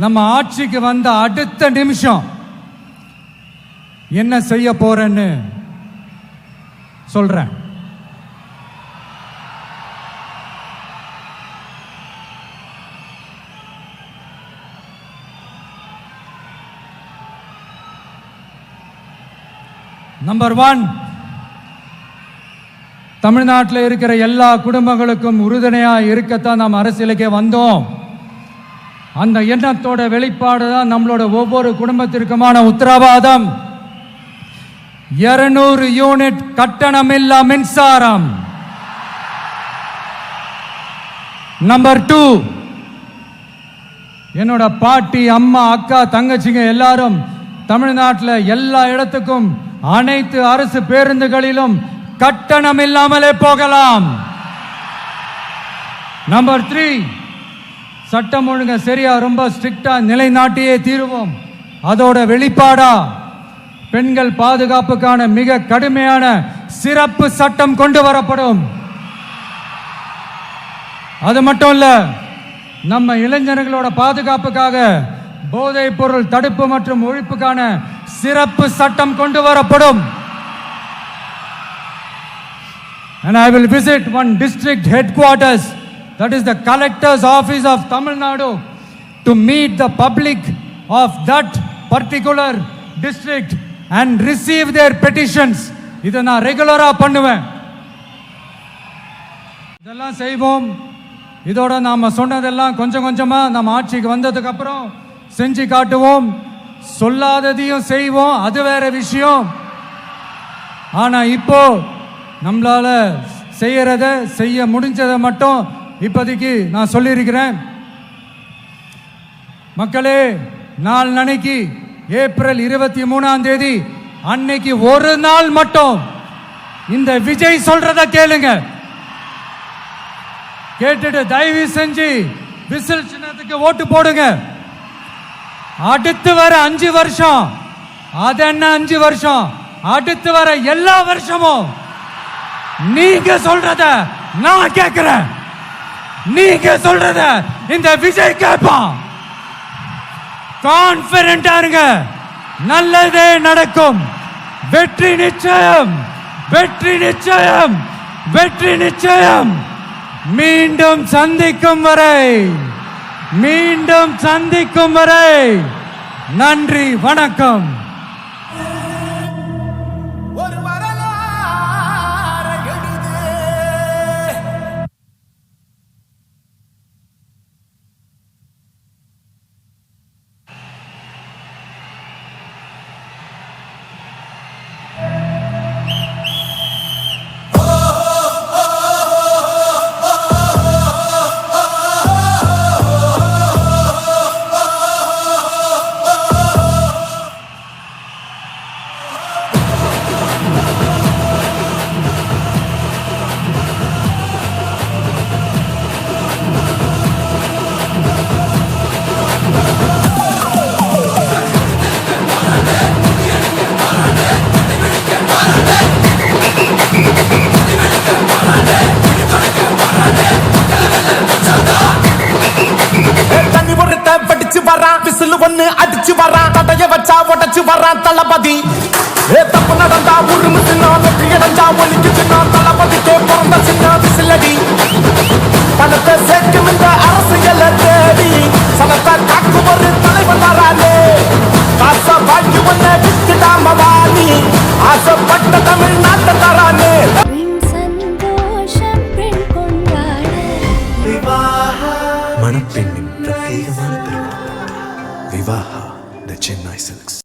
நம்ம ஆட்சிக்கு வந்த அடுத்த நிமிஷம் என்ன செய்ய போறேன்னு சொல்றேன். நம்பர் 1, தமிழ்நாட்டில் இருக்கிற எல்லா குடும்பங்களுக்கும் உறுதுணையா இருக்கத்தான் நாம் அரசியலுக்கே வந்தோம். அந்த எண்ணத்தோட வெளிப்பாடு தான் நம்மளோட ஒவ்வொரு குடும்பத்திற்குமான உத்தரவாதம். 200 யூனிட் கட்டணமில்லா மின்சாரம். நம்பர் 2, என்னோட பாட்டி, அம்மா, அக்கா, தங்கச்சிங்க எல்லாரும் தமிழ்நாட்டில் எல்லா இடத்துக்கும் அனைத்து அரசு பேருந்துகளிலும் கட்டணம் இல்லாமலே போகலாம். நம்பர் 3, சட்டம் ஒழுங்கு சரியா ரொம்ப ஸ்ட்ரிக்டா நிலைநாட்டியே தீருவோம். அதோட வெளிப்பாடா பெண்கள் பாதுகாப்புக்கான மிக கடுமையான சிறப்பு சட்டம் கொண்டு வரப்படும். அது மட்டும் இல்ல, நம்ம இளைஞர்களோட பாதுகாப்புக்காக போதைப் பொருள் தடுப்பு மற்றும் ஒழிப்புக்கான சிறப்பு சட்டம் கொண்டு வரப்படும். And I will visit one district headquarters, that is the collector's office of Tamil Nadu, to meet the public of that particular district and receive their petitions. இதை நான் ரெகுலரா பண்ணுவேன். இதெல்லாம் செய்வோம். இதோட நாம சொன்னதெல்லாம் கொஞ்சம் கொஞ்சமா நம்ம ஆட்சிக்கு வந்ததுக்கு அப்புறம் செஞ்சு காட்டுவோம். சொல்லாததையும் செய்வோம், அது வேற விஷயம். ஆனா இப்போ நம்மளால செய்யறத செய்ய முடிஞ்சதை மட்டும் இப்போதைக்கு நான் சொல்லியிருக்கிறேன். மக்களே, நாளைக்கு ஏப்ரல் 23ஆம் தேதி அன்னைக்கு ஒரு நாள் மட்டும் இந்த விஜய் சொல்றத கேளுங்க. கேட்டுட்டு தயவு செஞ்சு விசில் சின்னத்துக்கு ஓட்டு போடுங்க. அடுத்து வர 5 வருஷம், அது என்ன 5 வருஷம், அடுத்து வர எல்லா வருஷமும் நீங்க சொல்றத நான் கேட்கிறேன். நீங்க சொல்றத இந்த விஜய் கேட்பான். கான்பிடென்டா இருங்க, நல்லதே நடக்கும். வெற்றி நிச்சயம், வெற்றி நிச்சயம், வெற்றி நிச்சயம். மீண்டும் சந்திக்கும் வரை, மீண்டும் சந்திக்கும் வரை நன்றி, வணக்கம். அடிச்சு வரான், தடைய வச்சா உடச்சு வரான் தளபதி. தப்பு நடந்தா உருமு சின்ன, வெற்றி அடைஞ்சா ஒலிக்கு சின்ன, தளபதிக்கே பிறந்த சின்ன விசிலடி. பணத்தை சேர்க்கும் இந்த அரசியல தேடி சனத்தை காக்கும் ஒரு தலைவன் வரானே. காசை வாங்கி ஒன்ன வித்துடாம வாணி, ஆசைப்பட்ட தமிழ்நாட்டை தரானே. மணப்பெண்ணின் பிரத்யேகமான திருமணம் விவாஹா, தி சென்னை சில்க்ஸ்.